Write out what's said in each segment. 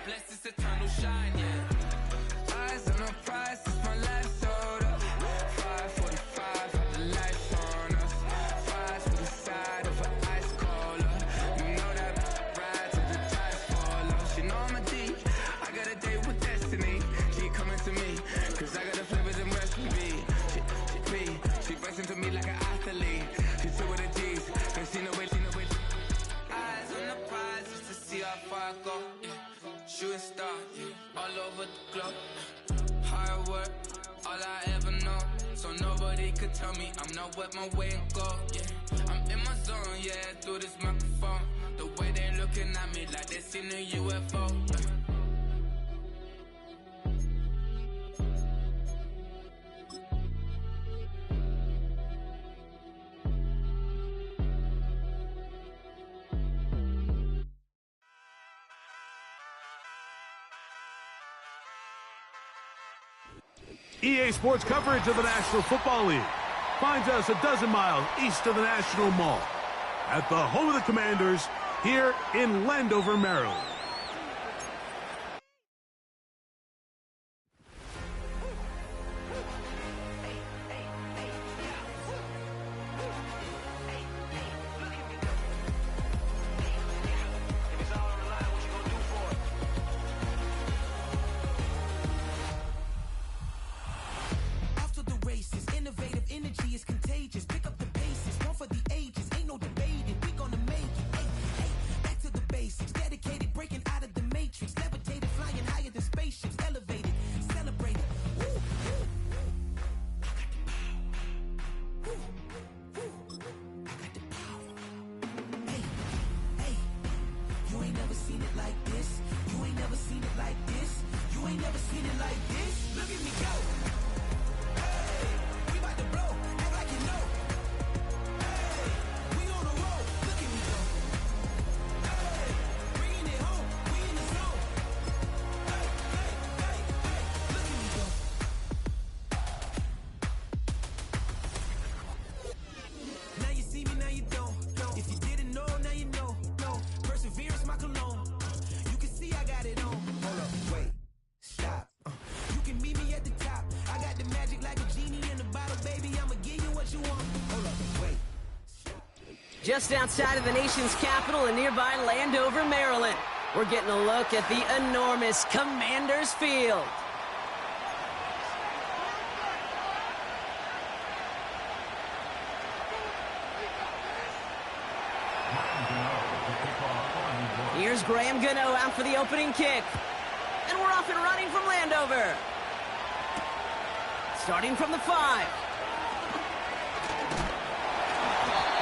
blessed this eternal shine, yeah. Eyes on the prize, it's my last order. 5:45, have the lights on us. Fries with the side of an ice cola. You know that ride till the tides fall off. She know I'm a D, I got a date with destiny. She coming to me, cause I got the flavors and recipe. She racing to me like an athlete. She sit with the G's, and she know it. Eyes on the prize just to see how far I go. Yeah. Shooting star, yeah. All over the globe. Hard work, all I ever know. So nobody could tell me I'm not what my way and go. Yeah. I'm in my zone, yeah, through this microphone. The way they looking at me like they seen a UFO. Yeah. EA Sports coverage of the National Football League finds us a dozen miles east of the National Mall at the home of the Commanders here in Landover, Maryland. Just outside of the nation's capital in nearby Landover, Maryland, we're getting a look at the enormous Commanders Field. Here's Graham Gano out for the opening kick. And we're off and running from Landover. Starting from the 5.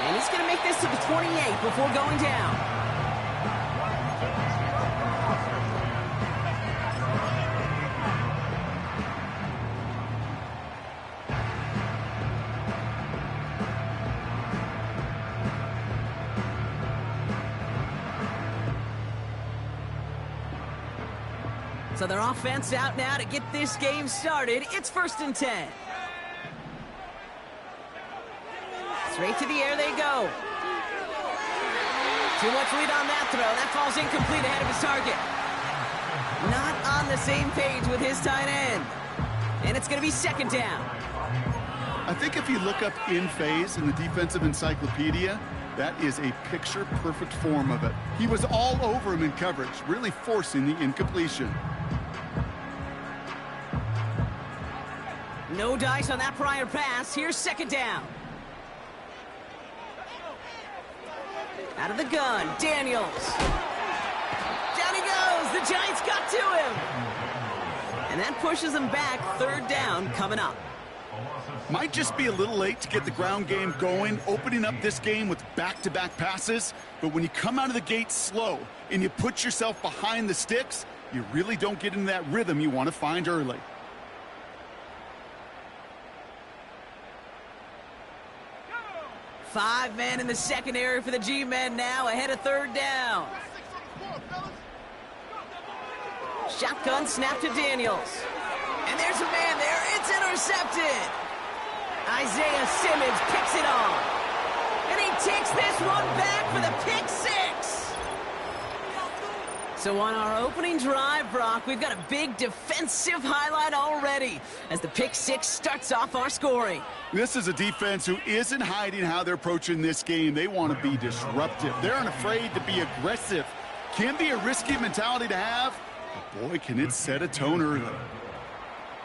And he's going to make this to the 28 before going down. So their offense out now to get this game started. It's 1st and 10. Straight to the air they go. Too much lead on that throw. That falls incomplete ahead of his target. Not on the same page with his tight end. And it's going to be 2nd down. I think if you look up in phase in the defensive encyclopedia, that is a picture-perfect form of it. He was all over him in coverage, really forcing the incompletion. No dice on that prior pass. Here's 2nd down. Out of the gun, Daniels. Down he goes. The Giants got to him. And that pushes them back. 3rd down coming up. Might just be a little late to get the ground game going, opening up this game with back-to-back passes. But when you come out of the gate slow and you put yourself behind the sticks, you really don't get into that rhythm you want to find early. Five men in the secondary for the G-men now, ahead of 3rd down. Shotgun snap to Daniels. And there's a man there. It's intercepted. Isaiah Simmons picks it off. And he takes this one back for the pick 6. So on our opening drive, Brock, we've got a big defensive highlight already as the pick six starts off our scoring. This is a defense who isn't hiding how they're approaching this game. They want to be disruptive. They're unafraid to be aggressive. Can be a risky mentality to have. But boy, can it set a tone early.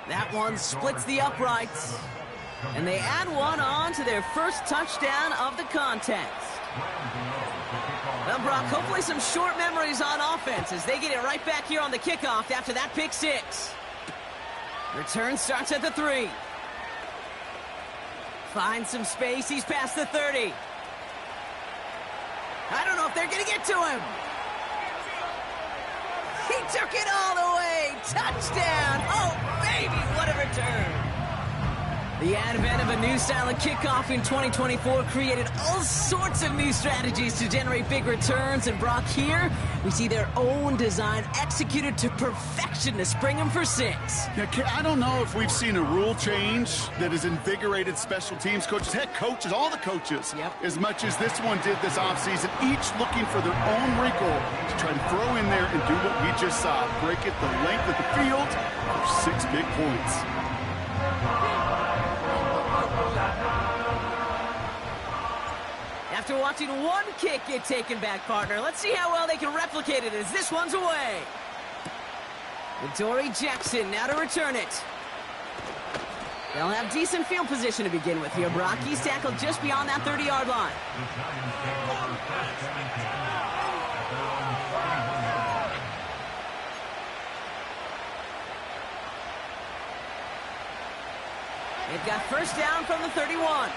That one splits the uprights. And they add one on to their first touchdown of the contest. Well, Brock, hopefully some short memories on offense as they get it right back here on the kickoff after that pick six. Return starts at the 3. Finds some space. He's past the 30. I don't know if they're going to get to him. He took it all the way. Touchdown. Oh, baby, what a return. The advent of a new style of kickoff in 2024 created all sorts of new strategies to generate big returns. And Brock, here, we see their own design executed to perfection to spring them for 6. Yeah, I don't know if we've seen a rule change that has invigorated special teams coaches, head coaches, all the coaches, as much as this one did this offseason, each looking for their own wrinkle to try to throw in there and do what we just saw, break it the length of the field for 6 big points. After watching one kick get taken back, partner, let's see how well they can replicate it as this one's away. Adoree Jackson now to return it. They'll have decent field position to begin with here, Brock. He's tackled just beyond that 30-yard line. They've got first down from the 31.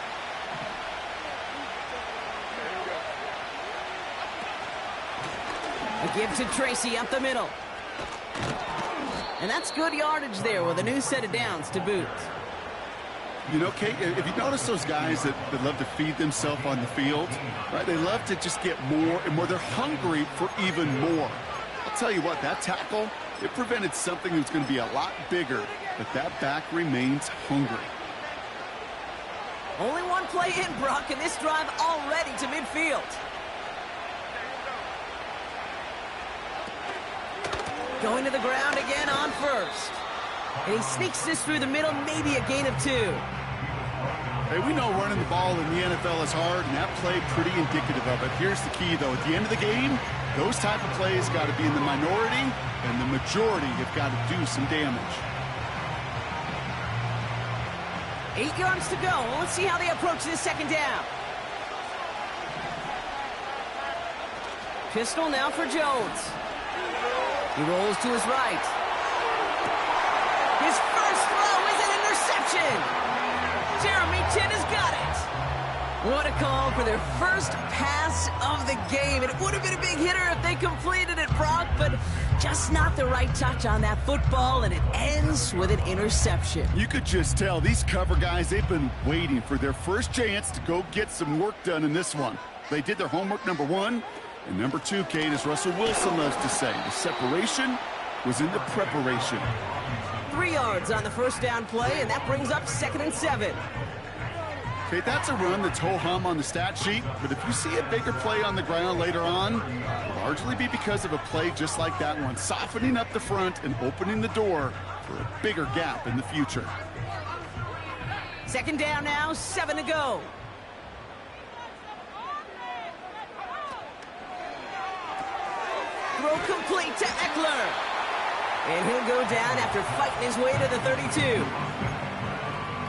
A give to Tracy up the middle. And that's good yardage there with a new set of downs to boot. You know, Kate, if you notice those guys that love to feed themselves on the field, right? They love to just get more and more. They're hungry for even more. I'll tell you what, that tackle, it prevented something that's going to be a lot bigger, but that back remains hungry. Only one play in, Brock, and this drive already to midfield. Going to the ground again on first. And he sneaks this through the middle, maybe a gain of 2. Hey, we know running the ball in the NFL is hard, and that play pretty indicative of it. Here's the key, though. At the end of the game, those type of plays got to be in the minority, and the majority have got to do some damage. 8 yards to go. Well, let's see how they approach this second down. Pistol now for Jones. He rolls to his right. His first throw is an interception. Jeremy Chinn has got it. What a call for their first pass of the game. It would have been a big hitter if they completed it, Brock, but just not the right touch on that football, and it ends with an interception. You could just tell these cover guys, they've been waiting for their first chance to go get some work done in this one. They did their homework, number 1. And number 2, Kate, as Russell Wilson loves to say, the separation was in the preparation. 3 yards on the first down play, and that brings up 2nd and 7. Kate, that's a run that's ho-hum on the stat sheet, but if you see a bigger play on the ground later on, it'll largely be because of a play just like that one, softening up the front and opening the door for a bigger gap in the future. 2nd down now, 7 to go. Throw complete to Eckler. And he'll go down after fighting his way to the 32.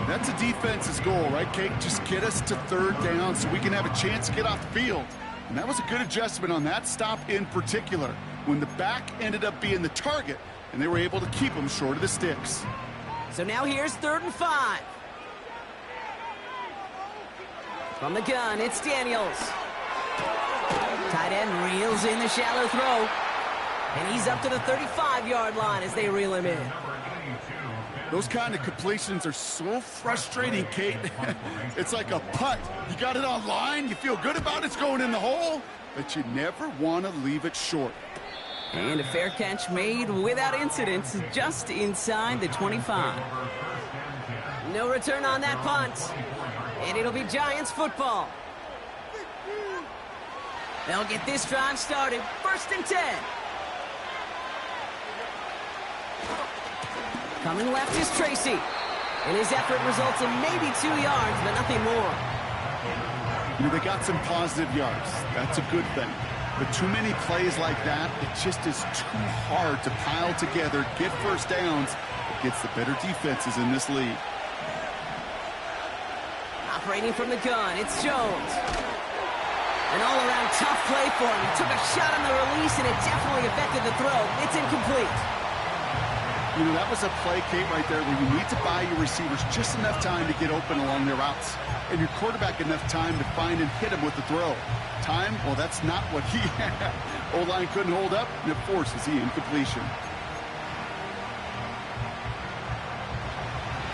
That's a defense's goal, right, Kate? Just get us to 3rd down so we can have a chance to get off the field. And that was a good adjustment on that stop in particular, when the back ended up being the target, and they were able to keep him short of the sticks. So now here's 3rd and 5. From the gun, it's Daniels. Tight end reels in the shallow throw. And he's up to the 35-yard line as they reel him in. Those kind of completions are so frustrating, Kate. It's like a putt. You got it on line, you feel good about it's going in the hole, but you never want to leave it short. And a fair catch made without incident, just inside the 25. No return on that punt. And it'll be Giants football. They'll get this drive started. 1st and 10. Coming left is Tracy. And his effort results in maybe 2 yards, but nothing more. You know, they got some positive yards. That's a good thing. But too many plays like that, it just is too hard to pile together, get first downs against the better defenses in this league. Operating from the gun, it's Jones. An all-around tough play for him. He took a shot on the release, and it definitely affected the throw. It's incomplete. You know, that was a play, Kate, right there where you need to buy your receivers just enough time to get open along their routes, and your quarterback enough time to find and hit him with the throw. Time, well, that's not what he had. O-line couldn't hold up, and it forces the incompletion.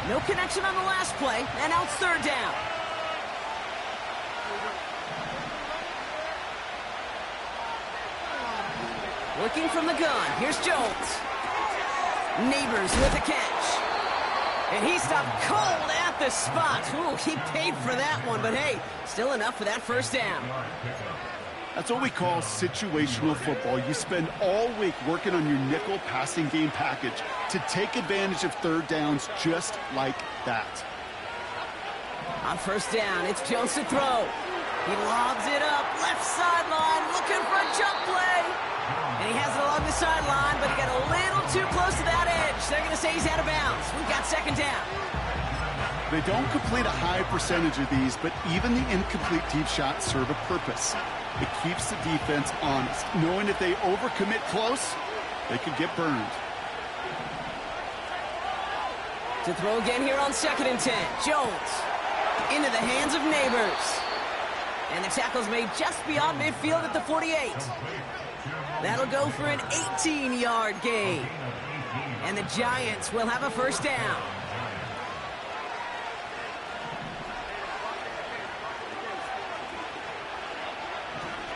No connection on the last play, and now it's third down. Looking from the gun, here's Jones. Neighbors with a catch. And he stopped cold at the spot. Ooh, he paid for that one, but hey, still enough for that first down. That's what we call situational football. You spend all week working on your nickel passing game package to take advantage of third downs just like that. On first down, it's Jones to throw. He lobs it up, left sideline, looking for a jump play. And he has it along the sideline, but he got a little too close to that edge. They're going to say he's out of bounds. We've got second down. They don't complete a high percentage of these, but even the incomplete deep shots serve a purpose. It keeps the defense honest, knowing if they overcommit close, they could get burned. To throw again here on 2nd and 10. Jones into the hands of Neighbors. And the tackle's made just beyond midfield at the 48. That'll go for an 18-yard gain. And the Giants will have a first down.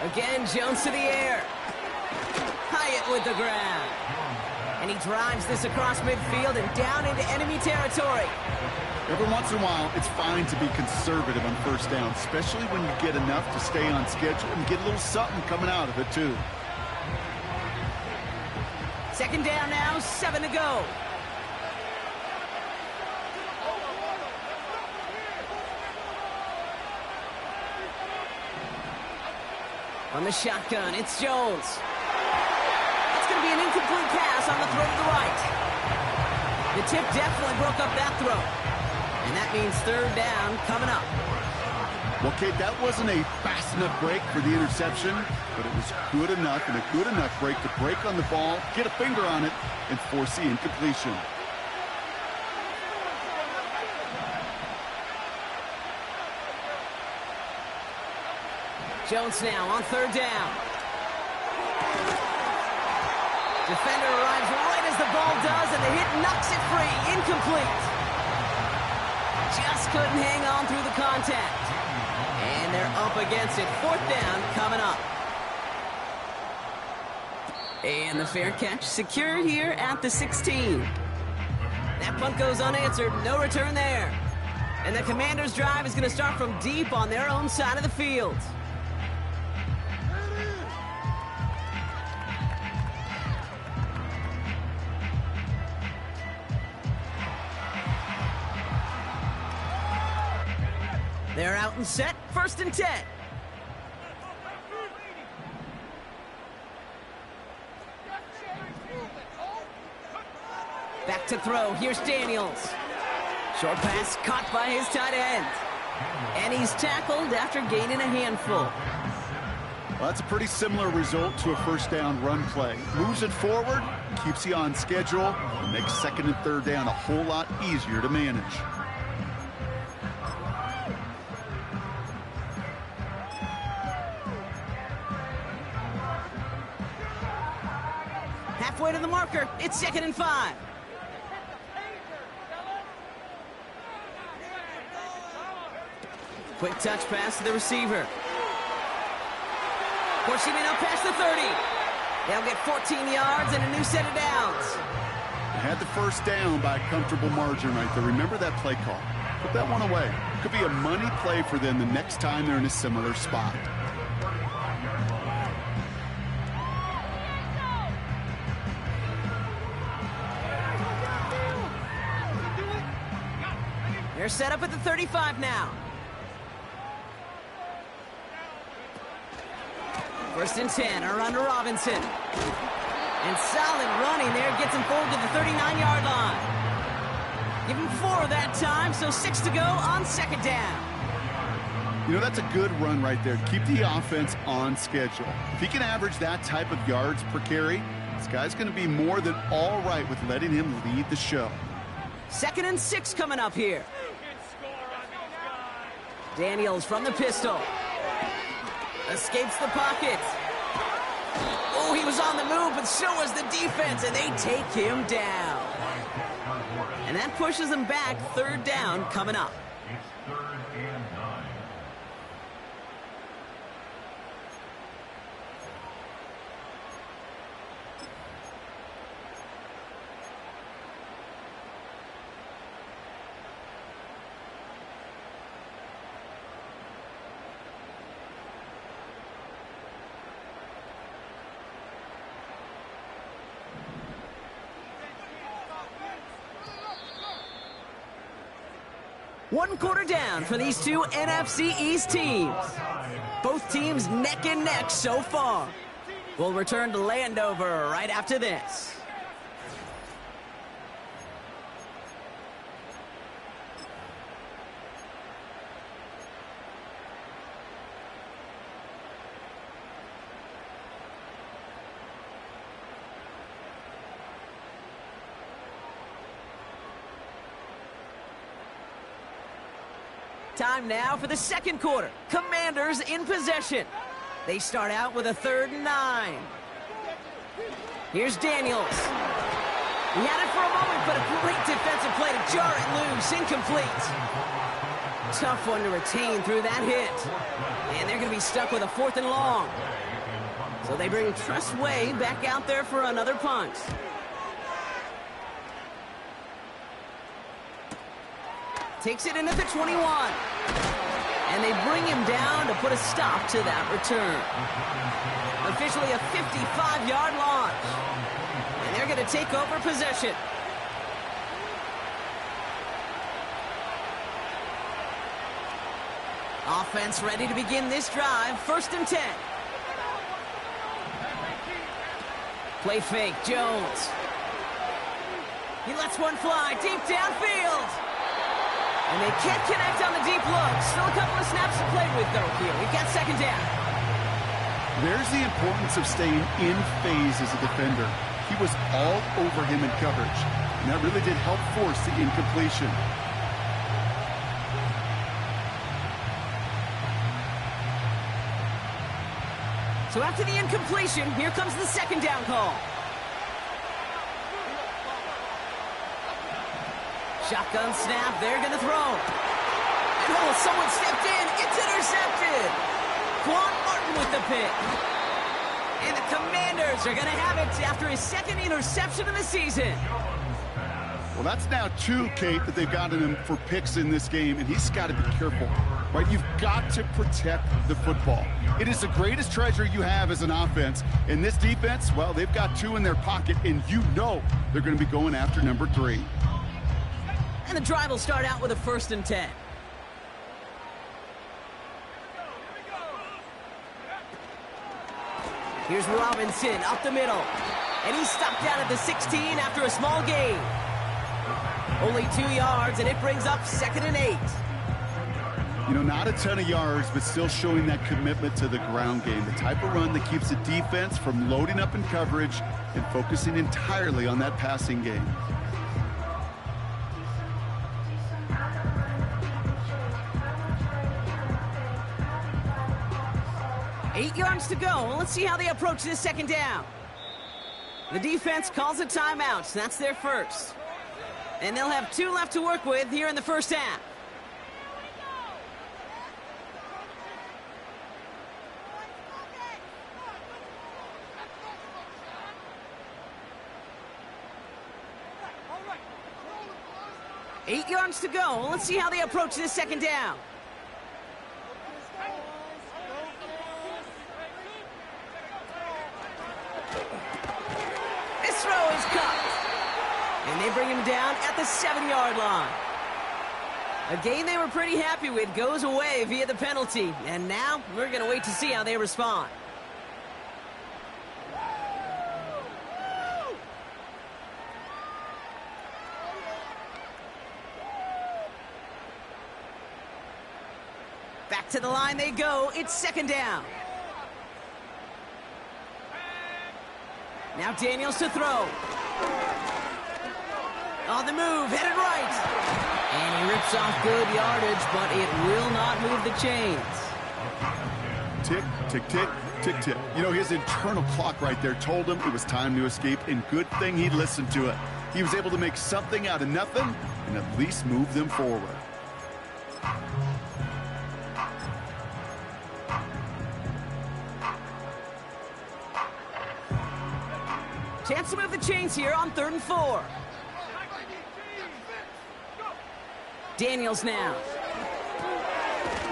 Again, Jones to the air. Hyatt with the ground. And he drives this across midfield and down into enemy territory. Every once in a while, it's fine to be conservative on first down, especially when you get enough to stay on schedule and get a little something coming out of it, too. Second down now, 7 to go. On the shotgun, it's Jones. It's going to be an incomplete pass on the throw to the right. The tip definitely broke up that throw. And that means third down coming up. Well, Kate, that wasn't a fast enough break for the interception, but it was good enough and a good enough break to break on the ball, get a finger on it, and force the incompletion. Jones now on third down. Defender arrives right as the ball does, and the hit knocks it free. Incomplete. Just couldn't hang on through the contact. And they're up against it. Fourth down coming up. And the fair catch secured here at the 16. That punt goes unanswered. No return there. And the Commanders' drive is going to start from deep on their own side of the field. They're out and set, 1st and 10. Back to throw, here's Daniels. Short pass caught by his tight end. And he's tackled after gaining a handful. Well, that's a pretty similar result to a first down run play. Moves it forward, keeps you on schedule, and makes second and third down a whole lot easier to manage. Halfway to the marker, it's 2nd and 5. Quick touch pass to the receiver. Pushing it up past the 30. They'll get 14 yards and a new set of downs. They had the first down by a comfortable margin right there. Remember that play call. Put that one away. Could be a money play for them the next time they're in a similar spot. They're set up at the 35 now. First and 10, around to Robinson. And solid running there, gets him forward to the 39-yard line. Give him 4 that time, so 6 to go on second down. You know, that's a good run right there. Keep the offense on schedule. If he can average that type of yards per carry, this guy's going to be more than all right with letting him lead the show. 2nd and 6 coming up here. Daniels from the pistol. Escapes the pocket. Oh, he was on the move, but so was the defense, and they take him down. And that pushes them back. 3rd down coming up. One quarter down for these two NFC East teams. Both teams neck and neck so far. We'll return to Landover right after this. Time now for the second quarter. Commanders in possession. They start out with a 3rd and 9. Here's Daniels. He had it for a moment, but a great defensive play to jar it loose. Incomplete. Tough one to retain through that hit. And they're going to be stuck with a 4th and long. So they bring Tress Way back out there for another punt. Takes it in at the 21. And they bring him down to put a stop to that return. Officially a 55-yard launch. And they're going to take over possession. Offense ready to begin this drive. 1st and 10. Play fake, Jones. He lets one fly deep downfield. And they can't connect on the deep look. Still a couple of snaps to play with, though, here. We've got 2nd down. There's the importance of staying in phase as a defender. He was all over him in coverage, and that really did help force the incompletion. So after the incompletion, here comes the 2nd down call. Shotgun snap, they're going to throw. And oh, someone stepped in. It's intercepted. Quan Martin with the pick. And the Commanders are going to have it after his 2nd interception of the season. Well, that's now 2, Kate, that they've gotten him for picks in this game, and he's got to be careful, right? You've got to protect the football. It is the greatest treasure you have as an offense. And this defense, well, they've got 2 in their pocket, and you know they're going to be going after number 3. And the drive will start out with a 1st and 10. Here's Robinson up the middle. And he's stopped down at the 16 after a small gain. Only 2 yards, and it brings up 2nd and 8. You know, not a ton of yards, but still showing that commitment to the ground game. The type of run that keeps the defense from loading up in coverage and focusing entirely on that passing game. Eight yards to go. Let's see how they approach this 2nd down. The defense calls a timeout. That's their first. And they'll have 2 left to work with here in the 1st half. Eight yards to go. Let's see how they approach this 2nd down. This throw is cut. And they bring him down at the 7-yard line. A game they were pretty happy with goes away via the penalty. And now we're going to wait to see how they respond. Back to the line they go. It's second down. Now Daniels to throw. On the move, headed right. And he rips off good yardage, but it will not move the chains. Tick, tick, tick, tick, tick. You know, his internal clock right there told him it was time to escape, and good thing he listened to it. He was able to make something out of nothing and at least move them forward. Chance to move the chains here on 3rd and 4. Daniels now.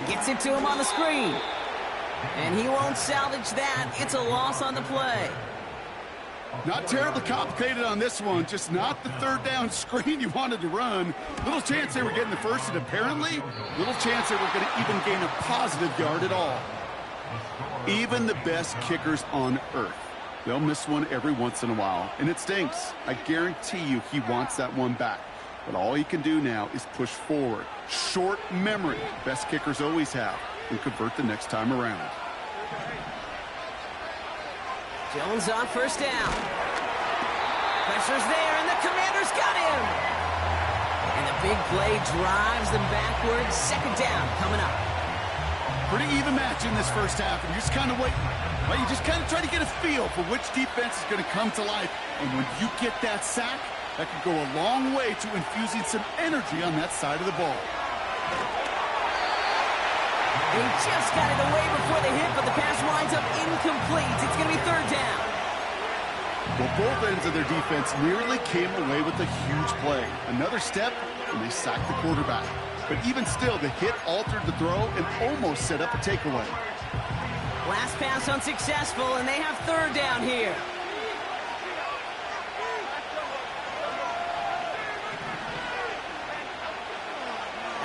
Gets it to him on the screen. And he won't salvage that. It's a loss on the play. Not terribly complicated on this one. Just not the 3rd down screen you wanted to run. Little chance they were getting the first, and apparently, little chance they were going to even gain a positive yard at all. Even the best kickers on earth, they'll miss one every once in a while, and it stinks. I guarantee you he wants that one back. But all he can do now is push forward. Short memory, best kickers always have, and convert the next time around. Jones on 1st down. Pressure's there, and the Commanders got him. And the big play drives them backwards. 2nd down coming up. Pretty even match in this first half, and you're just kind of waiting. Well, you just kind of try to get a feel for which defense is going to come to life. And when you get that sack, that could go a long way to infusing some energy on that side of the ball. He just got it away before the hit, but the pass winds up incomplete. It's going to be 3rd down. Well, both ends of their defense nearly came away with a huge play. Another step, and they sacked the quarterback. But even still, the hit altered the throw and almost set up a takeaway. Last pass unsuccessful, and they have 3rd down here.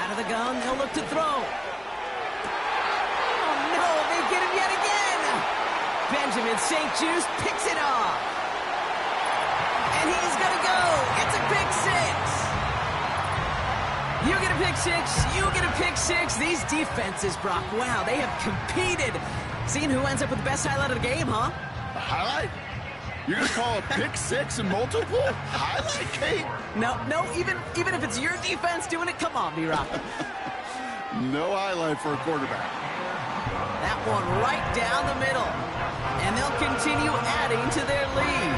Out of the gun, they'll look to throw. Oh, no, they get him yet again. Benjamin St-Juste picks it off. And he's going to go. It's a pick 6. You get a pick 6. You get a pick 6. These defenses, Brock, wow, they have competed. Seeing who ends up with the best highlight of the game, huh? A highlight? You're going to call a pick 6 and multiple? Highlight, Kate? No, even if it's your defense doing it, come on, B-Rock. No highlight for a quarterback. That one right down the middle. And they'll continue adding to their lead.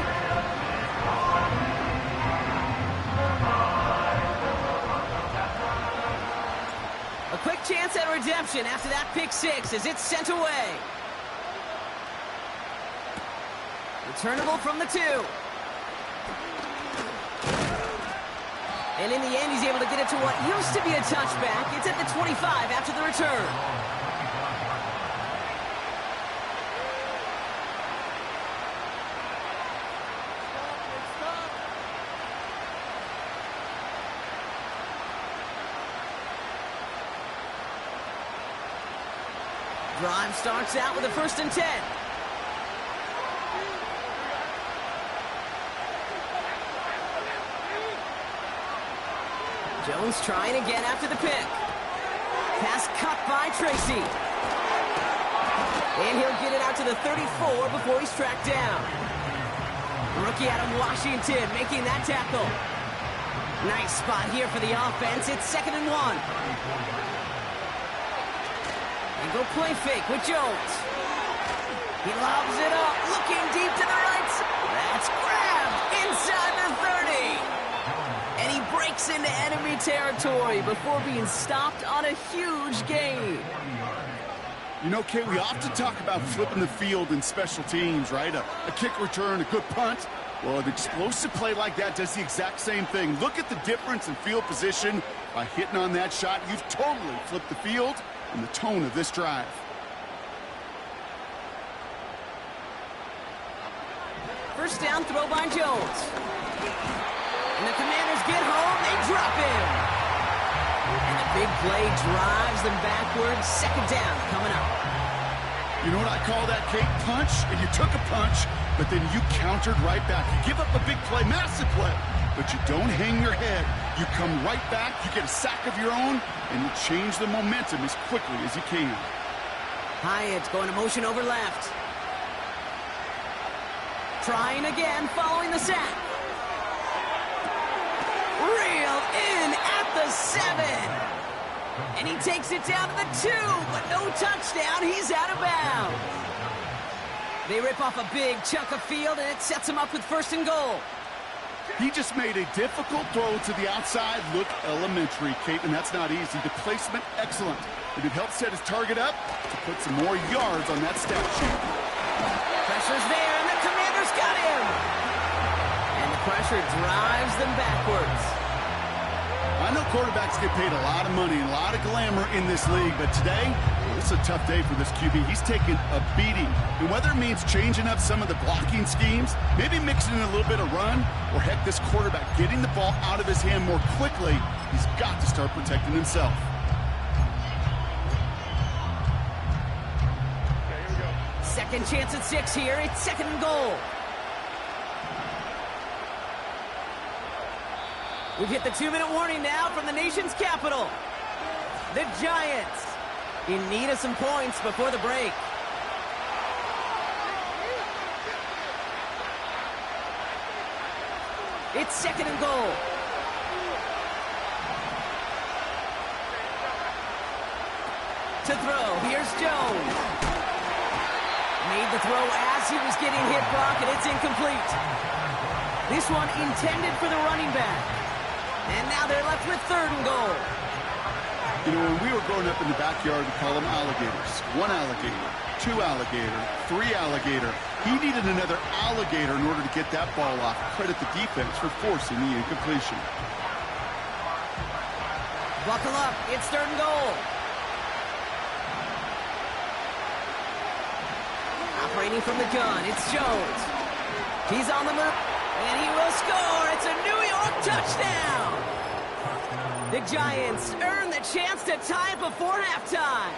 A quick chance at redemption after that pick 6 as it's sent away. Returnable from the 2. And in the end, he's able to get it to what used to be a touchback. It's at the 25 after the return. Drive starts out with a 1st and 10. Jones trying again after the pick. Pass cut by Tracy. And he'll get it out to the 34 before he's tracked down. Rookie out of Washington making that tackle. Nice spot here for the offense. It's 2nd and 1. And go play fake with Jones. He lobs it up, looking deep to the right. That's grabbed inside the 30. And he breaks into enemy territory before being stopped on a huge gain. You know, Kate, we often talk about flipping the field in special teams, right? A kick return, a good punt. Well, an explosive play like that does the exact same thing. Look at the difference in field position. By hitting on that shot, you've totally flipped the field and the tone of this drive. First down throw by Jones. And the Commanders get home, they drop him. And the big play drives them backwards. Second down coming up. You know what I call that, Kate? Punch, and you took a punch, but then you countered right back. You give up a big play, massive play, but you don't hang your head. You come right back, you get a sack of your own, and you change the momentum as quickly as you can. Hyatt going to motion over left. Trying again, following the sack. Reel in at the 7. And he takes it down to the 2, but no touchdown. He's out of bounds. They rip off a big chunk of field, and it sets him up with 1st and goal. He just made a difficult throw to the outside. Look elementary, Kate, and that's not easy. The placement, excellent. It would help set his target up to put some more yards on that stat sheet. Pressure's there, and the Commanders got him. And the pressure drives them backwards. I know quarterbacks get paid a lot of money and a lot of glamour in this league, but today, it's a tough day for this QB. He's taking a beating. And whether it means changing up some of the blocking schemes, maybe mixing in a little bit of run, or heck, this quarterback getting the ball out of his hand more quickly, he's got to start protecting himself. Second chance at 6 here. It's 2nd and goal. We've hit the 2-minute warning now from the nation's capital. The Giants in need of some points before the break. It's 2nd and goal. To throw, here's Jones. Made the throw as he was getting hit, Brock, and it's incomplete. This one intended for the running back. And now they're left with 3rd and goal. You know, when we were growing up in the backyard, we call them alligators. 1 alligator, 2 alligator, 3 alligator. He needed another alligator in order to get that ball off. Credit the defense for forcing the incompletion. Buckle up. It's 3rd and goal. Operating from the gun, it's Jones. He's on the move, and he will score. It's a New York touchdown. The Giants earn the chance to tie it before halftime.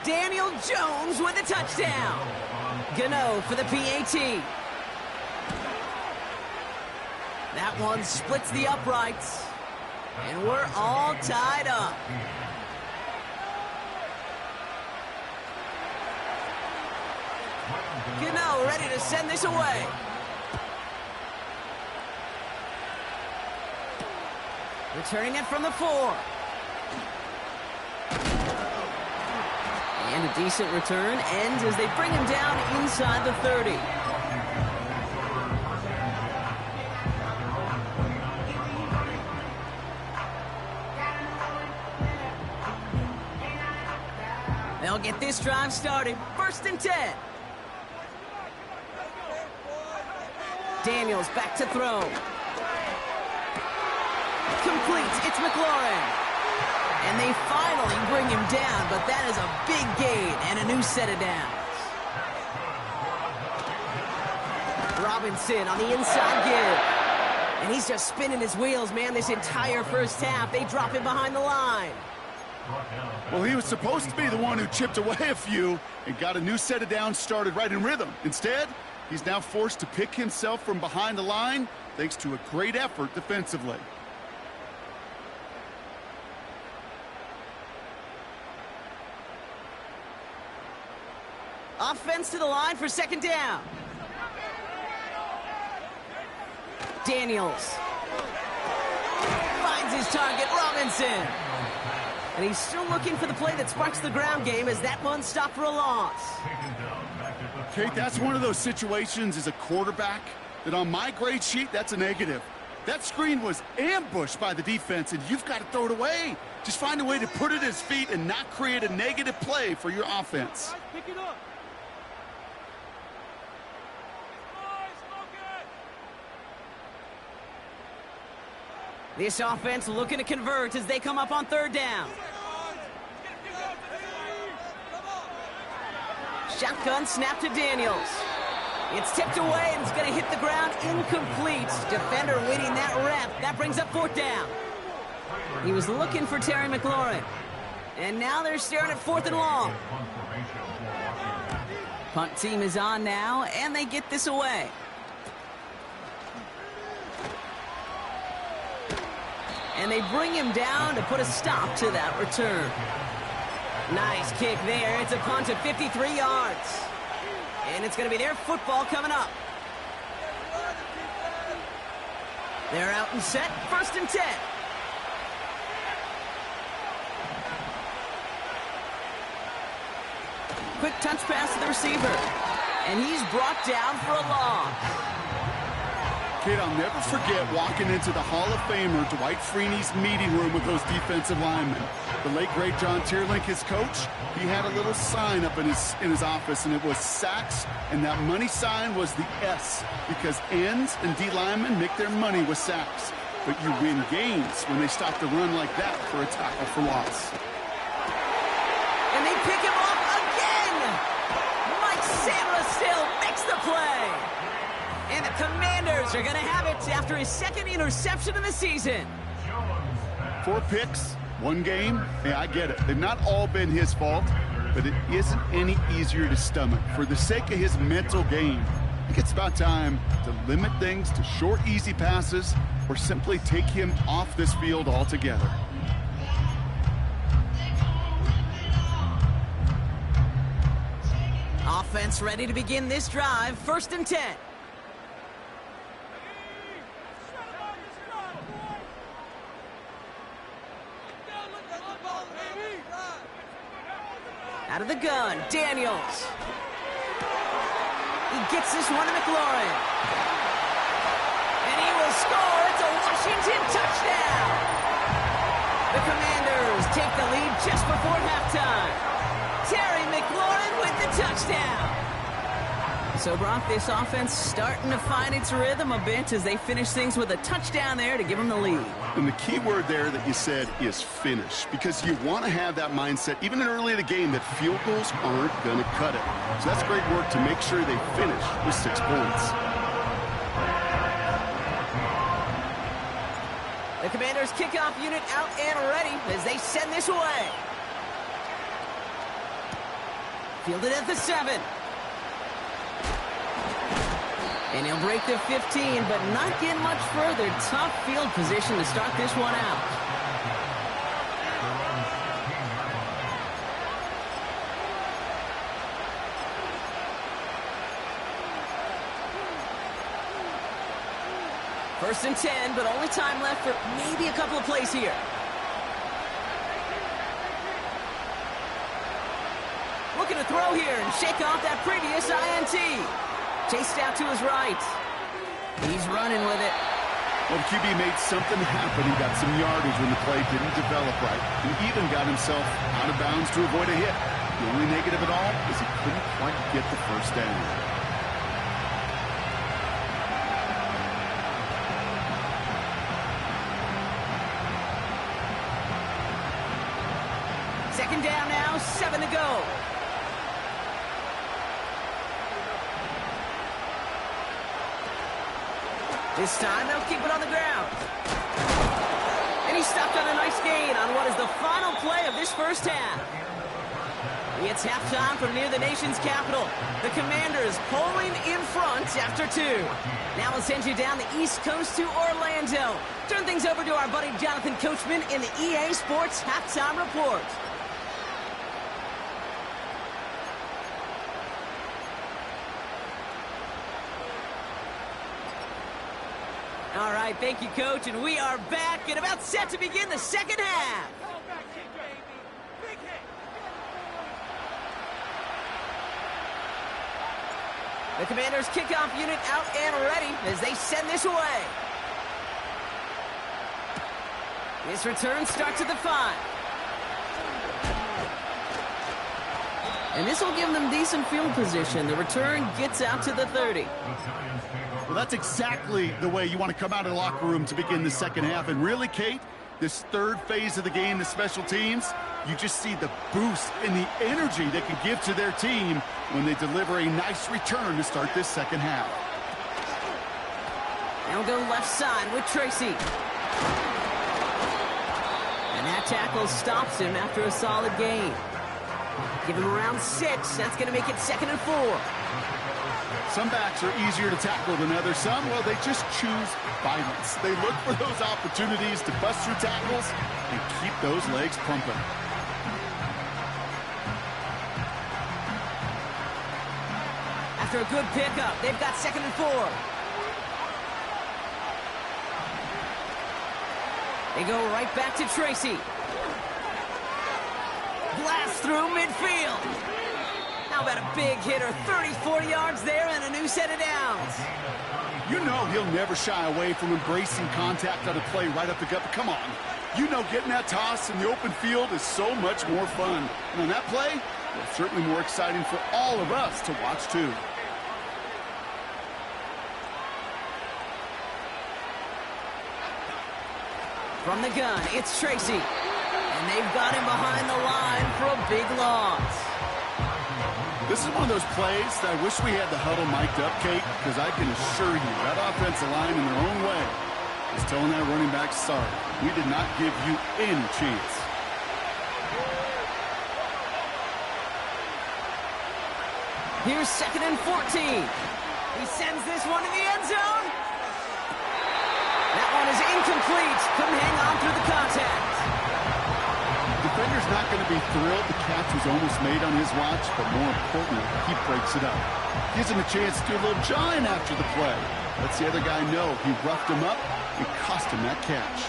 Daniel Jones with a touchdown. Gano for the PAT. That one splits the uprights, and we're all tied up. Gano ready to send this away. Returning it from the 4. And a decent return ends as they bring him down inside the 30. They'll get this drive started. 1st and 10. Daniels back to throw. Complete. It's McLaurin. And they finally bring him down, but that is a big gain and a new set of downs. Robinson on the inside give. And he's just spinning his wheels, man, this entire first half. They drop him behind the line. Well, he was supposed to be the one who chipped away a few and got a new set of downs started right in rhythm. Instead, he's now forced to pick himself from behind the line thanks to a great effort defensively. Offense to the line for 2nd down. Daniels finds his target, Robinson. And he's still looking for the play that sparks the ground game as that one stopped for a loss. Kate, that's one of those situations as a quarterback that on my grade sheet, that's a negative. That screen was ambushed by the defense, and you've got to throw it away. Just find a way to put it at his feet and not create a negative play for your offense. Pick it up. This offense looking to convert as they come up on 3rd down. Shotgun snap to Daniels. It's tipped away and it's going to hit the ground incomplete. Defender winning that rep. That brings up 4th down. He was looking for Terry McLaurin. And now they're staring at 4th and long. Punt team is on now, and they get this away. And they bring him down to put a stop to that return. Nice kick there. It's a punt of 53 yards. And it's going to be their football coming up. They're out and set. 1st and 10. Quick touch pass to the receiver. And he's brought down for a loss. Kid, I'll never forget walking into the Hall of Famer Dwight Freeney's meeting room with those defensive linemen. The late, great John Tierlink, his coach, he had a little sign up in his office, and it was sacks, and that money sign was the S, because ends and D linemen make their money with sacks. But you win games when they stop to run like that for a tackle for loss. And they pick him off again! Mike Samuel makes the play! And the Commanders are going to have it after his 2nd interception of the season. 4 picks, 1 game. Hey, I get it. They've not all been his fault, but it isn't any easier to stomach. For the sake of his mental game, I think it's about time to limit things to short, easy passes or simply take him off this field altogether. Offense ready to begin this drive. 1st and 10. Out of the gun, Daniels. He gets this one to McLaurin. And he will score. It's a Washington touchdown. The Commanders take the lead just before halftime. Terry McLaurin with the touchdown. So, Brock, this offense starting to find its rhythm a bit as they finish things with a touchdown there to give them the lead. And the key word there that you said is finish, because you want to have that mindset, even early in the game, that field goals aren't going to cut it. So that's great work to make sure they finish with 6 points. The Commanders' kickoff unit out and ready as they send this away. Fielded at the 7. And he'll break the 15, but not get much further. Tough field position to start this one out. First and 10, but only time left for maybe a couple of plays here. Looking to throw here and shake off that previous INT. Chased out to his right. He's running with it. Well, the QB made something happen. He got some yardage when the play didn't develop right. He even got himself out of bounds to avoid a hit. The only negative at all is he couldn't quite get the first down. Second down now, 7 to go. This time they'll keep it on the ground. And he stopped on a nice gain on what is the final play of this first half. It's halftime from near the nation's capital. The Commanders pulling in front after 2. Now we'll send you down the East Coast to Orlando. Turn things over to our buddy Jonathan Coachman in the EA Sports Halftime Report. All right, thank you, Coach, and we are back and about set to begin the second half. The Commanders' kickoff unit out and ready as they send this away. This return starts at the 5. And this will give them decent field position. The return gets out to the 30. Well, that's exactly the way you want to come out of the locker room to begin the second half. And really, Kate, this third phase of the game, the special teams, you just see the boost and the energy they can give to their team when they deliver a nice return to start this second half. Now we'll go left side with Tracy. And that tackle stops him after a solid gain. Give him around 6. That's going to make it 2nd and 4. Some backs are easier to tackle than others. Some, well, they just choose violence. They look for those opportunities to bust through tackles and keep those legs pumping. After a good pickup, they've got 2nd and 4. They go right back to Tracy. Blast through midfield. How about a big hitter? 34 yards there and a new set of downs. You know he'll never shy away from embracing contact on a play right up the gut. But come on. You know getting that toss in the open field is so much more fun. And on that play, it's certainly more exciting for all of us to watch too. From the gun, it's Tracy. And they've got him behind the line for a big loss. This is one of those plays that I wish we had the huddle mic'd up, Kate, because I can assure you that offensive line in their own way is telling that running back, sorry, we did not give you any chance. Here's 2nd and 14. He sends this one to the end zone. That one is incomplete. Couldn't hang on through the contact. Defender's not going to be thrilled the catch was almost made on his watch, but more importantly, he breaks it up. Gives him a chance to do a little jawing after the play. Lets the other guy know he roughed him up and cost him that catch.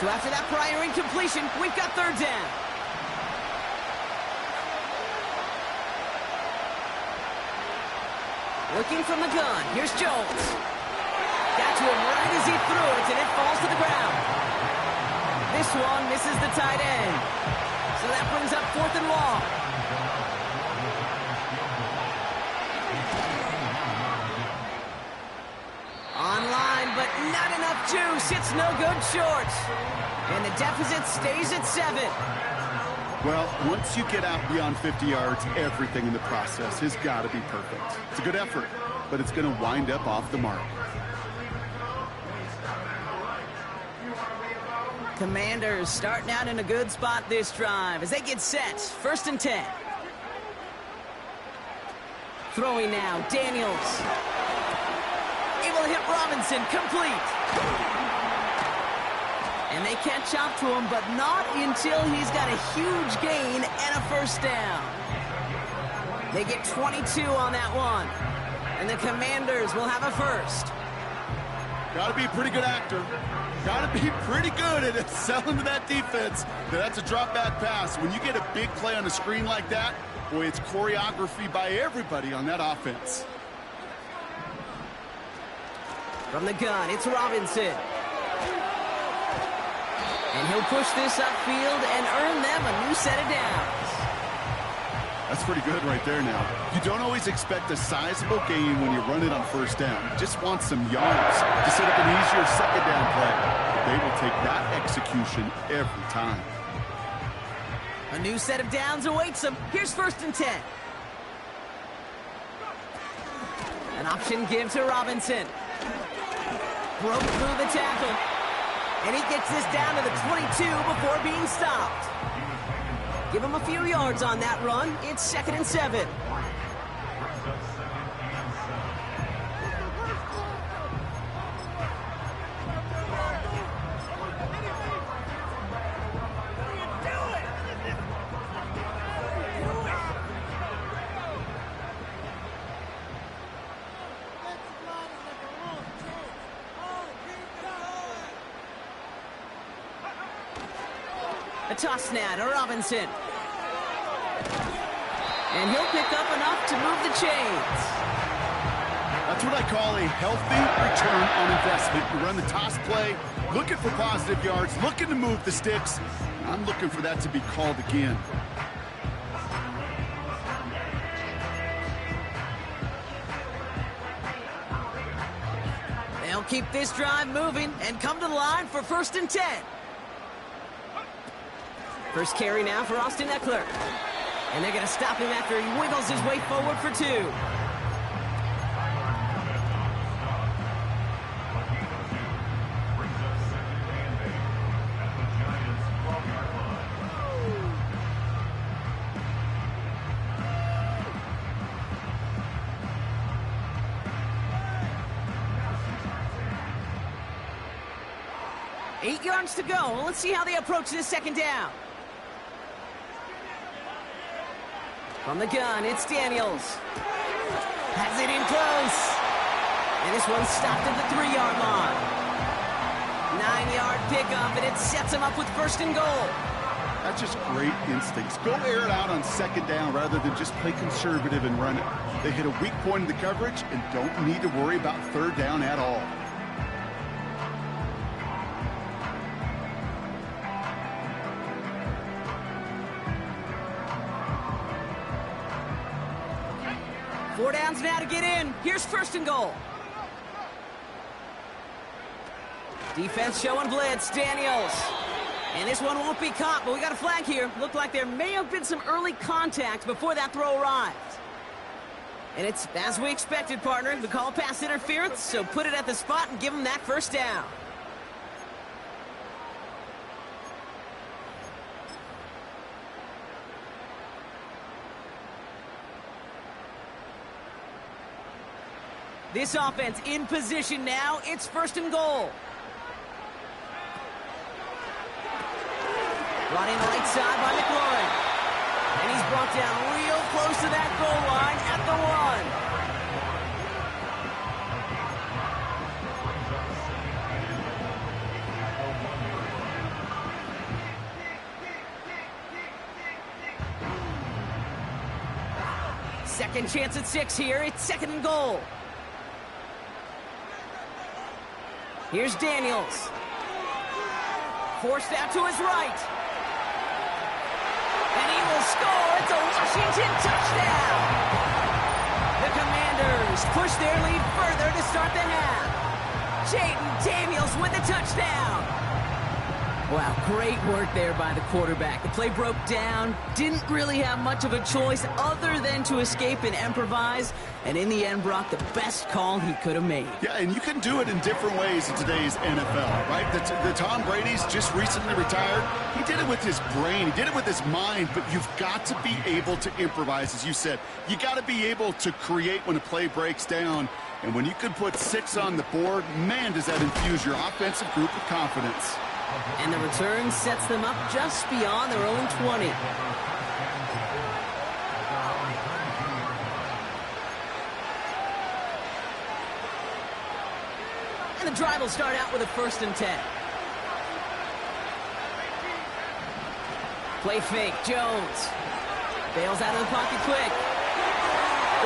So after that prior incompletion, we've got 3rd down. Looking from the gun, here's Jones. Got to him right as he threw it, and it falls to the ground. This one misses the tight end. So that brings up 4th and long. Online, but not enough juice. It's no good short. And the deficit stays at 7. Well, once you get out beyond 50 yards, everything in the process has got to be perfect. It's a good effort, but it's going to wind up off the mark. Commanders starting out in a good spot this drive as they get set. 1st and 10. Throwing now, Daniels. Able to hit Robinson, complete. And they catch up to him, but not until he's got a huge gain and a 1st down. They get 22 on that one. And the Commanders will have a 1st. Got to be a pretty good actor. Got to be pretty good at selling to that defense. That's a drop back pass. When you get a big play on a screen like that, boy, it's choreography by everybody on that offense. From the gun, it's Robinson. And he'll push this upfield and earn them a new set of downs. That's pretty good right there now. You don't always expect a sizable gain when you run it on 1st down. You just want some yards to set up an easier 2nd down play. But they will take that execution every time. A new set of downs awaits them. Here's 1st and 10. An option give to Robinson. Broke through the tackle. And he gets this down to the 22 before being stopped. Give him a few yards on that run. It's 2nd and 7. A toss now to Robinson. And he'll pick up enough to move the chains. That's what I call a healthy return on investment. You run the toss play, looking for positive yards, looking to move the sticks. I'm looking for that to be called again. They'll keep this drive moving and come to the line for 1st and 10. First carry now for Austin Eckler. And they're going to stop him after he wiggles his way forward for 2. 8 yards to go. Let's see how they approach this second down. From the gun, it's Daniels. Has it in close. And this one's stopped at the 3-yard line. 9-yard pickup, and it sets him up with first and goal. That's just great instincts. Go air it out on second down rather than just play conservative and run it. They hit a weak point in the coverage and don't need to worry about third down at all. Four downs now to get in. Here's first and goal. Defense showing blitz. Daniels. And this one won't be caught, but we got a flag here. Looked like there may have been some early contact before that throw arrived. And it's as we expected, partner. The call pass interference, so put it at the spot and give them that first down. This offense in position now. It's first and goal. Running right side by McLaurin. And he's brought down real close to that goal line at the 1. Second chance at 6 here. It's second and goal. Here's Daniels. Forced out to his right. And he will score. It's a Washington touchdown. The Commanders push their lead further to start the half. Jayden Daniels with the touchdown. Wow, great work there by the quarterback. The play broke down. Didn't really have much of a choice other than to escape and improvise. And in the end, Brock, the best call he could have made. Yeah, and you can do it in different ways in today's NFL, right? The Tom Brady's just recently retired. He did it with his brain. He did it with his mind. But you've got to be able to improvise, as you said. You got to be able to create when a play breaks down. And when you can put 6 on the board, man, does that infuse your offensive group with confidence. And the return sets them up just beyond their own 20. And the drive will start out with a 1st and 10. Play fake, Jones. Bails out of the pocket quick.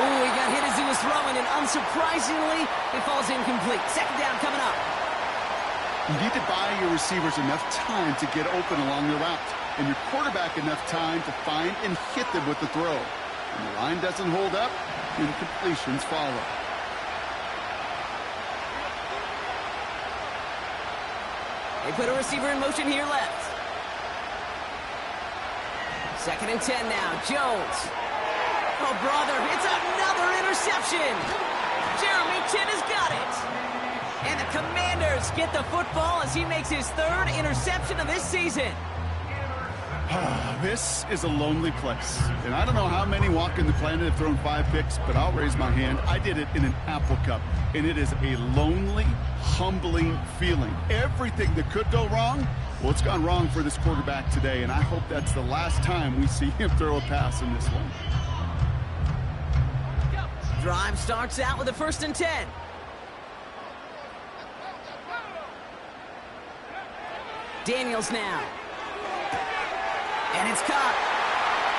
Ooh, he got hit as he was throwing, and unsurprisingly, it falls incomplete. Second down coming up. You need to buy your receivers enough time to get open along the route, and your quarterback enough time to find and hit them with the throw. When the line doesn't hold up, incompletions follow. They put a receiver in motion here left. Second and 10 now. Jones. Oh, brother, it's another interception. Jeremy Chinn has got it. And the Commanders get the football as he makes his 3rd interception of this season. This is a lonely place. And I don't know how many walking the planet have thrown 5 picks, but I'll raise my hand. I did it in an Apple Cup. And it is a lonely, humbling feeling. Everything that could go wrong, well, it's gone wrong for this quarterback today. And I hope that's the last time we see him throw a pass in this one. Drive starts out with a 1st and 10. Daniels now. And it's caught.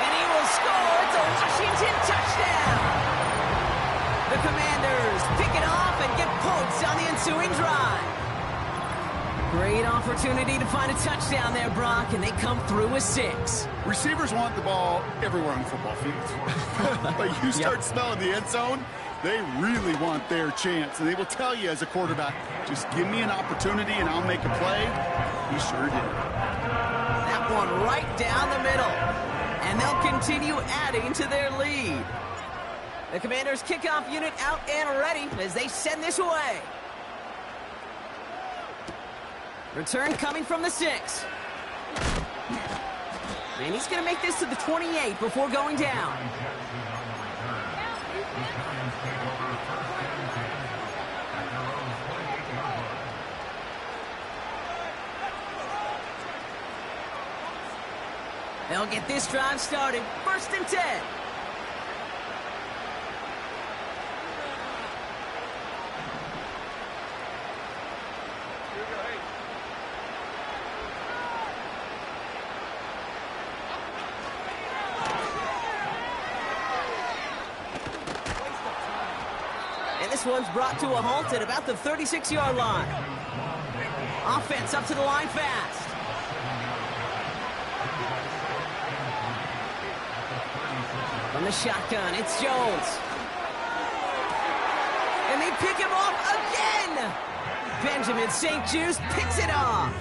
And he will score. It's a Washington touchdown. The Commanders pick it off and get points on the ensuing drive. Great opportunity to find a touchdown there, Brock, and they come through with 6. Receivers want the ball everywhere on the football field. But you start smelling the end zone, they really want their chance. And they will tell you as a quarterback, just give me an opportunity and I'll make a play. He sure did. That one right down the middle. And they'll continue adding to their lead. The Commanders' kickoff unit out and ready as they send this away. Return coming from the 6. And he's going to make this to the 28 before going down. They'll get this drive started. 1st and 10. And this one's brought to a halt at about the 36-yard line. Offense up to the line fast. From the shotgun, it's Jones. And they pick him off again! Benjamin St-Juste picks it off.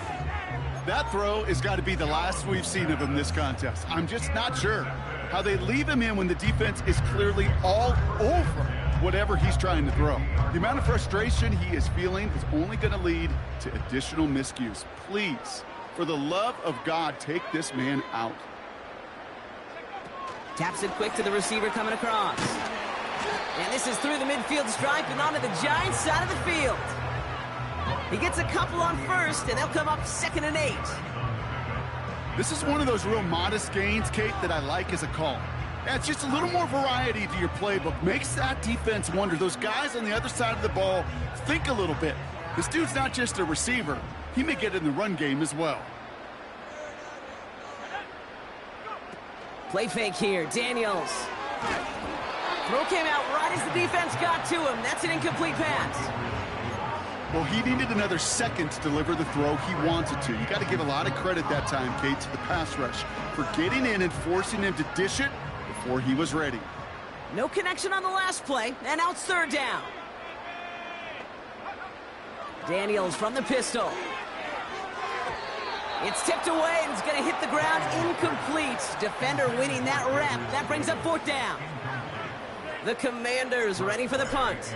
That throw has got to be the last we've seen of him this contest. I'm just not sure how they leave him in when the defense is clearly all over whatever he's trying to throw. The amount of frustration he is feeling is only going to lead to additional miscues. Please, for the love of God, take this man out. Taps it quick to the receiver coming across. And this is through the midfield stripe and onto the Giants side of the field. He gets a couple on first, and they'll come up 2nd and 8. This is one of those real modest gains, Kate, that I like as a call. Yeah, it's just a little more variety to your playbook. Makes that defense wonder. Those guys on the other side of the ball think a little bit. This dude's not just a receiver. He may get in the run game as well. Play fake here, Daniels. Throw came out right as the defense got to him. That's an incomplete pass. Well, he needed another second to deliver the throw he wanted to. You got to give a lot of credit that time, Kate, to the pass rush for getting in and forcing him to dish it before he was ready. No connection on the last play, and now it's 3rd down. Daniels from the pistol. It's tipped away, and it's going to hit the ground incomplete. Defender winning that rep. That brings up 4th down. The Commanders ready for the punt.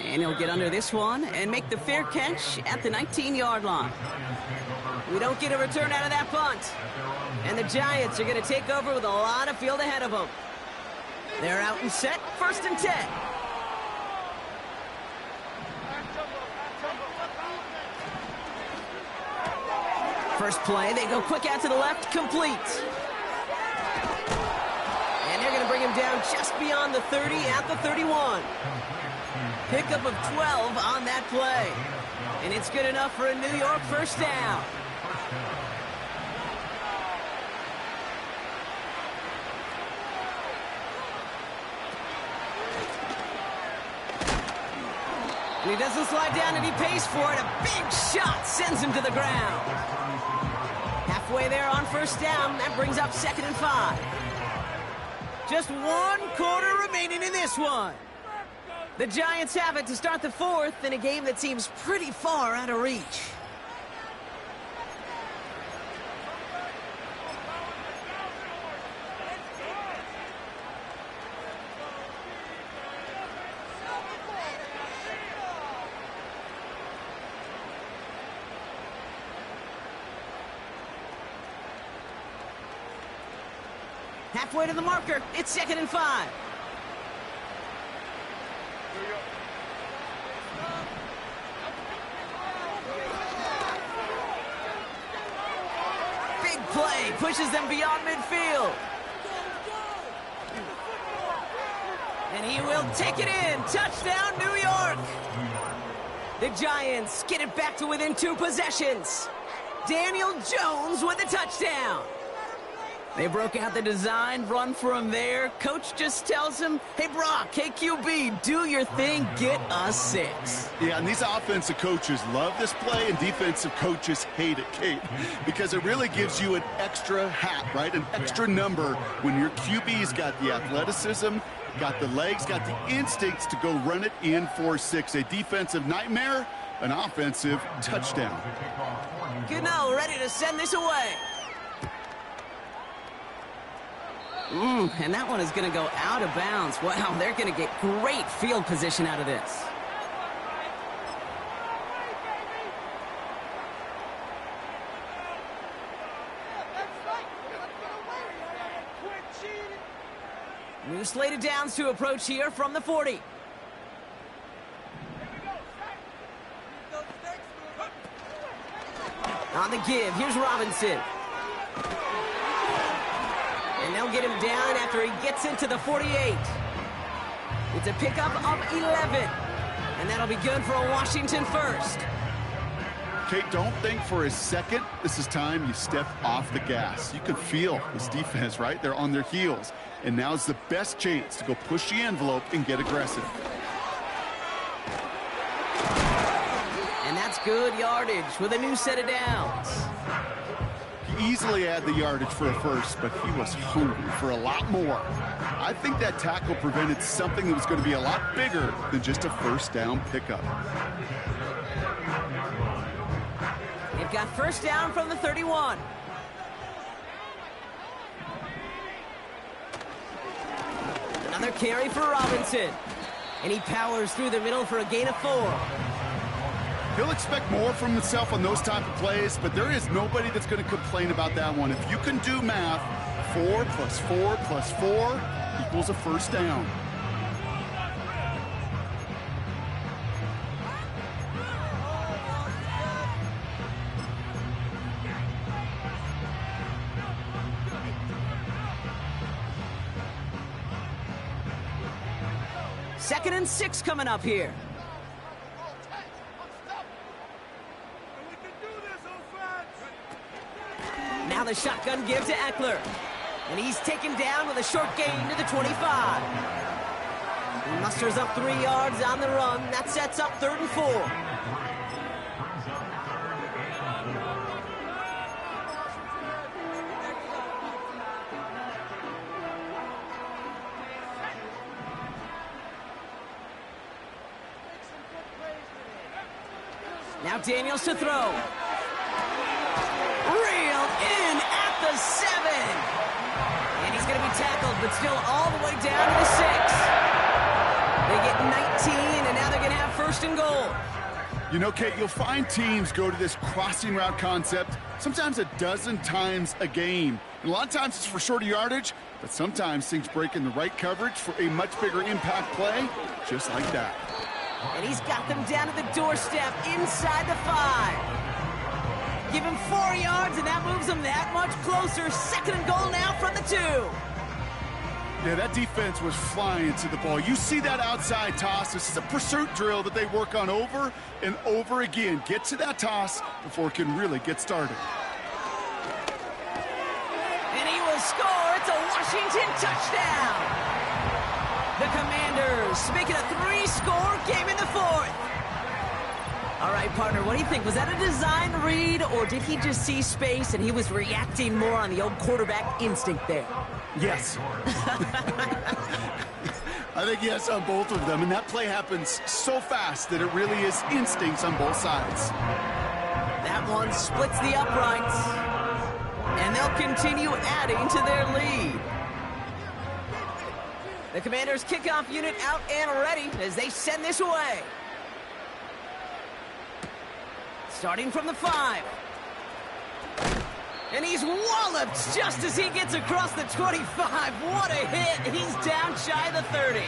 And he'll get under this one and make the fair catch at the 19-yard line. We don't get a return out of that punt. And the Giants are going to take over with a lot of field ahead of them. They're out and set, 1st and 10. First play, they go quick out to the left, complete. And they're going to bring him down just beyond the 30 at the 31. Pickup of 12 on that play. And it's good enough for a New York 1st down. And he doesn't slide down, and he pays for it. A big shot sends him to the ground. Halfway there on 1st down. That brings up 2nd and 5. Just 1 quarter remaining in this one. The Giants have it to start the 4th in a game that seems pretty far out of reach. Halfway to the marker, it's 2nd and 5. Big play, pushes them beyond midfield. And he will take it in. Touchdown, New York. The Giants get it back to within 2 possessions. Daniel Jones with a touchdown. They broke out the design, run for him there. Coach just tells him, hey, Brock, KQB, do your thing, get us 6. Yeah, and these offensive coaches love this play, and defensive coaches hate it, Kate, because it really gives you an extra hat, right? An extra number when your QB's got the athleticism, got the legs, got the instincts to go run it in for 6. A defensive nightmare, an offensive touchdown. Gano ready to send this away. And that one is going to go out of bounds. Wow, they're going to get great field position out of this. New slated downs to approach here from the 40. On the give, here's Robinson. And they'll get him down after he gets into the 48. It's a pickup of 11. And that'll be good for a Washington first. Kate, don't think for a second this is time you step off the gas. You can feel this defense, right? They're on their heels. And now's the best chance to go push the envelope and get aggressive. And that's good yardage with a new set of downs. He easily had the yardage for a first, but he was hungry for a lot more. I think that tackle prevented something that was going to be a lot bigger than just a first down pickup. They've got first down from the 31. Another carry for Robinson. And he powers through the middle for a gain of 4. He'll expect more from himself on those type of plays, but there is nobody that's going to complain about that one. If you can do math, 4 plus 4 plus 4 equals a first down. Second and 6 coming up here. Now the shotgun give to Eckler. And he's taken down with a short gain to the 25. He musters up 3 yards on the run. That sets up 3rd and 4. Now Daniels to throw. Reeled in at the 7. And he's going to be tackled, but still all the way down to the 6. They get 19, and now they're going to have 1st and goal. You know, Kate, you'll find teams go to this crossing route concept sometimes a dozen times a game. And a lot of times it's for shorter yardage, but sometimes things break in the right coverage for a much bigger impact play, just like that. And he's got them down to the doorstep inside the 5. Give him 4 yards, and that moves them that much closer. 2nd and goal now from the 2. Yeah, that defense was flying to the ball. You see that outside toss. This is a pursuit drill that they work on over and over again. Get to that toss before it can really get started. And he will score. It's a Washington touchdown. The Commanders making a 3-score game in the 4th. All right, partner, what do you think? Was that a design read, or did he just see space and he was reacting more on the old quarterback instinct there? Yes. I think yes on both of them, and that play happens so fast that it really is instincts on both sides. That one splits the uprights, and they'll continue adding to their lead. The Commanders' kickoff unit out and ready as they send this away. Starting from the 5. And he's walloped just as he gets across the 25. What a hit. He's down shy of the 30.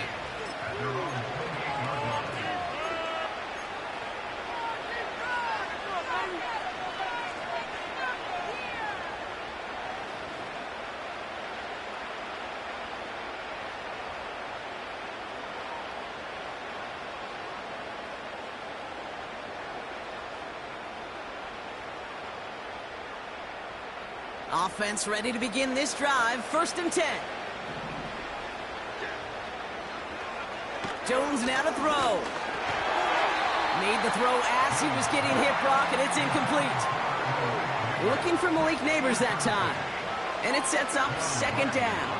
Offense ready to begin this drive. 1st and 10. Jones now to throw. Made the throw as he was getting hit, Brock, and it's incomplete. Looking for Malik Neighbors that time. And it sets up 2nd down.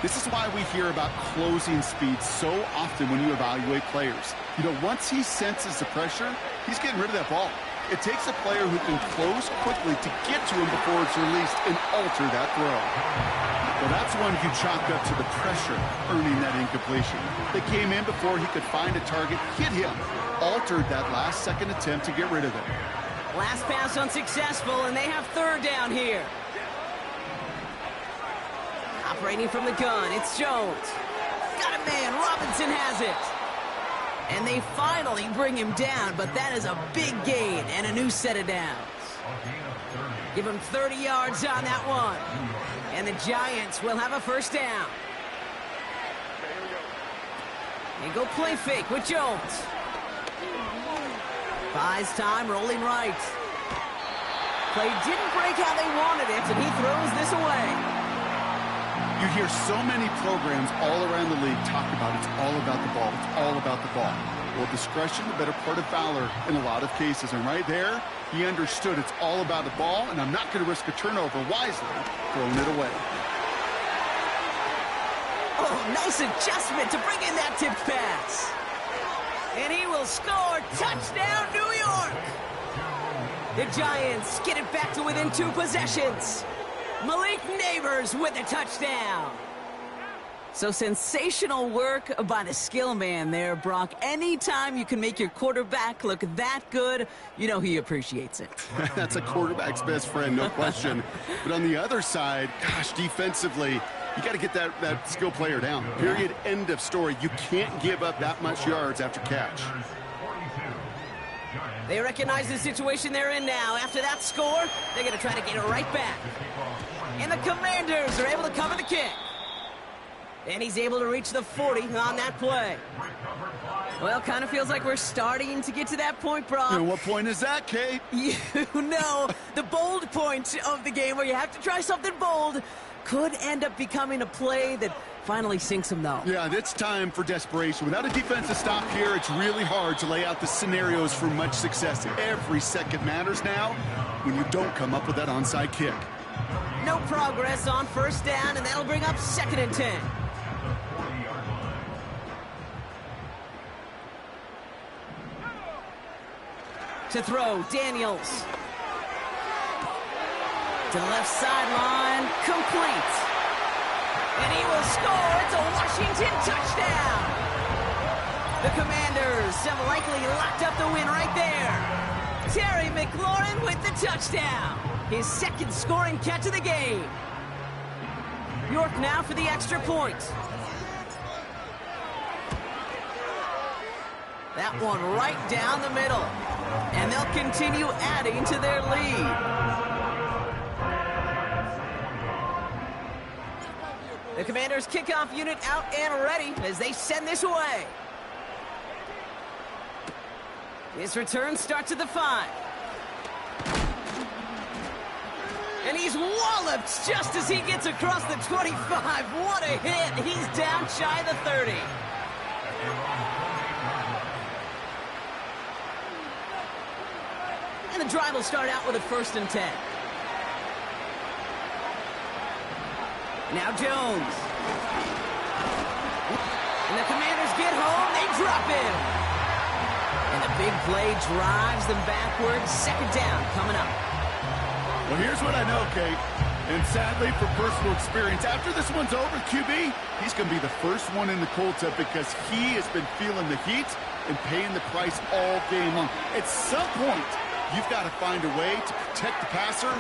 This is why we hear about closing speed so often when you evaluate players. You know, once he senses the pressure, he's getting rid of that ball. It takes a player who can close quickly to get to him before it's released and alter that throw. Well, that's one you chalk up to the pressure earning that incompletion. They came in before he could find a target, hit him, altered that last-second attempt to get rid of it. Last pass unsuccessful, and they have 3rd down here. Operating from the gun, it's Jones. Got a man, Robinson has it. And they finally bring him down, but that is a big gain and a new set of downs. Give him 30 yards on that one. And the Giants will have a first down. And go play fake with Jones. Buys time, rolling right. Play didn't break how they wanted it, and he throws this away. You hear so many programs all around the league talk about it's all about the ball. It's all about the ball. Well, discretion, the better part of valor in a lot of cases. And right there, he understood it's all about the ball, and I'm not going to risk a turnover, wisely throwing it away. Oh, nice adjustment to bring in that tipped pass. And he will score. Touchdown, New York. The Giants get it back to within 2 possessions. Malik Neighbors with a touchdown. So sensational work by the skill man there, Brock. Anytime you can make your quarterback look that good, you know he appreciates it. That's a quarterback's best friend, no question. But on the other side, gosh, defensively, you got to get that skill player down. Period, end of story. You can't give up that much yards after catch. They recognize the situation they're in now. After that score, they're going to try to get it right back. And the Commanders are able to cover the kick. And he's able to reach the 40 on that play. Well, kind of feels like we're starting to get to that point, Brock. And what point is that, Kate? You know, the bold point of the game where you have to try something bold could end up becoming a play that finally sinks him, though. Yeah, it's time for desperation. Without a defensive stop here, it's really hard to lay out the scenarios for much success. Every second matters now when you don't come up with that onside kick. No progress on first down, and that'll bring up 2nd and 10. To throw, Daniels. To the left sideline, complete. And he will score. It's a Washington touchdown. The Commanders have likely locked up the win right there. Terry McLaurin with the touchdown. His 2nd scoring catch of the game. York now for the extra point. That one right down the middle. And they'll continue adding to their lead. The Commanders' kickoff unit out and ready as they send this away. His return starts at the 5. And he's walloped just as he gets across the 25. What a hit. He's down shy of the 30. And the drive will start out with a 1st and 10. Now Jones. And the Commanders get home. They drop him. And the big play drives them backwards. 2nd down coming up. Well, here's what I know, Kate. And sadly, for personal experience, after this one's over, QB, he's going to be the first one in the cold tub because he has been feeling the heat and paying the price all game long. At some point, you've got to find a way to protect the passer,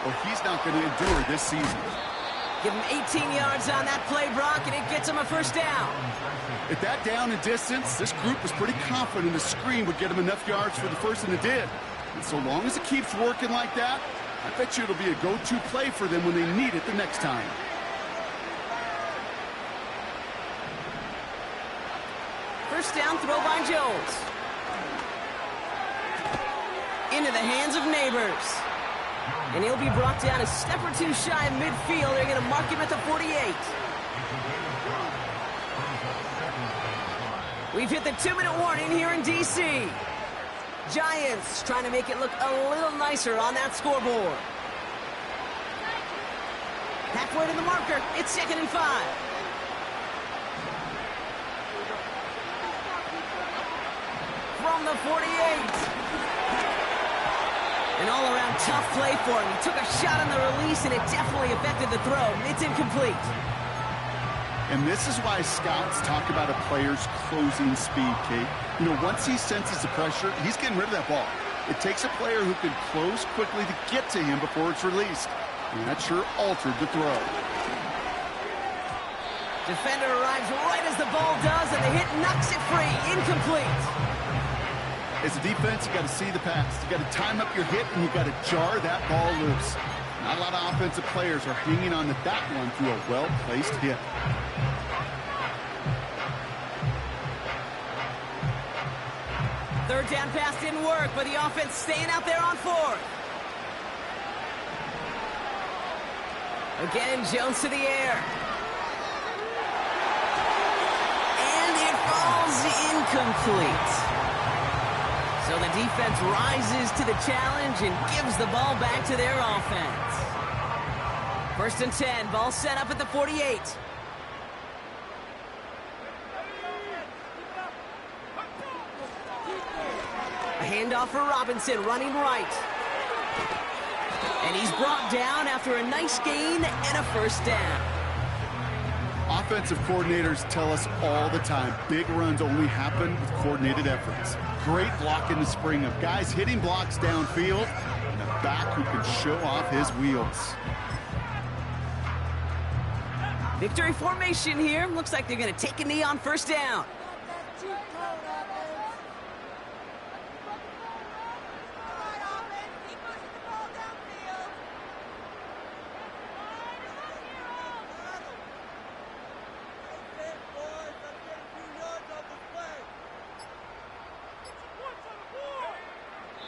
or he's not going to endure this season. Give him 18 yards on that play, Brock, and it gets him a 1st down. At that down and distance, this group was pretty confident the screen would get him enough yards for the 1st, and it did. And so long as it keeps working like that, I bet you it'll be a go-to play for them when they need it the next time. First down throw by Jones. Into the hands of Neighbors. And he'll be brought down a step or 2 shy of midfield. They're going to mark him at the 48. We've hit the 2-minute warning here in D.C. Giants trying to make it look a little nicer on that scoreboard. Halfway to the marker, it's 2nd and 5. From the 48. An all-around tough play for him. He took a shot on the release, and it definitely affected the throw. It's incomplete. And this is why scouts talk about a player's closing speed, Kate. You know, once he senses the pressure, he's getting rid of that ball. It takes a player who can close quickly to get to him before it's released. And that sure altered the throw. Defender arrives right as the ball does, and the hit knocks it free. Incomplete. As a defense, you got to see the pass. You got to time up your hit, and you got to jar that ball loose. Not a lot of offensive players are hanging on to that one through a well-placed hit. Third down pass didn't work, but the offense staying out there on fourth. Again, Jones to the air. And it falls incomplete. So the defense rises to the challenge and gives the ball back to their offense. 1st and 10, ball set up at the 48. A handoff for Robinson, running right. And he's brought down after a nice gain and a first down. Offensive coordinators tell us all the time, big runs only happen with coordinated efforts. Great block in the spring of guys hitting blocks downfield and a back who can show off his wheels. Victory formation here. Looks like they're going to take a knee on first down.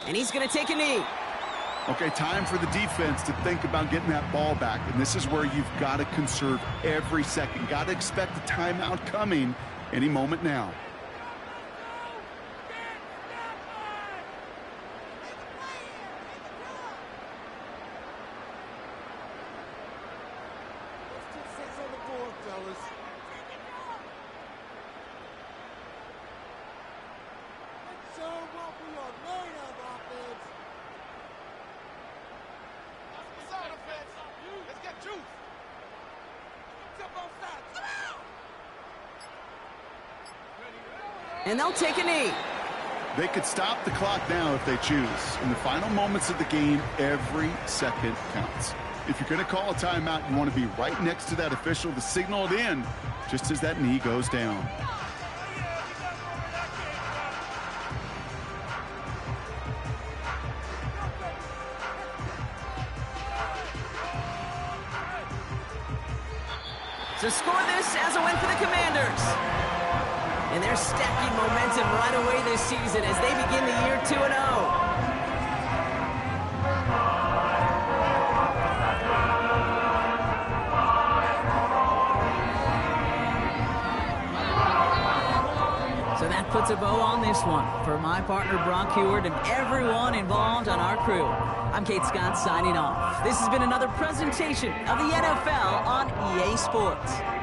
And he's going to take a knee. Okay, time for the defense to think about getting that ball back. And this is where you've got to conserve every second. Got to expect the timeout coming any moment now. And they'll take a knee. They could stop the clock now if they choose. In the final moments of the game, every second counts. If you're going to call a timeout, you want to be right next to that official to signal it in just as that knee goes down. To score this as a win for the Commanders. And they're stacking momentum right away this season as they begin the year 2-0. So that puts a bow on this one. For my partner, Brock Heward, and everyone involved on our crew, I'm Kate Scott signing off. This has been another presentation of the NFL on EA Sports.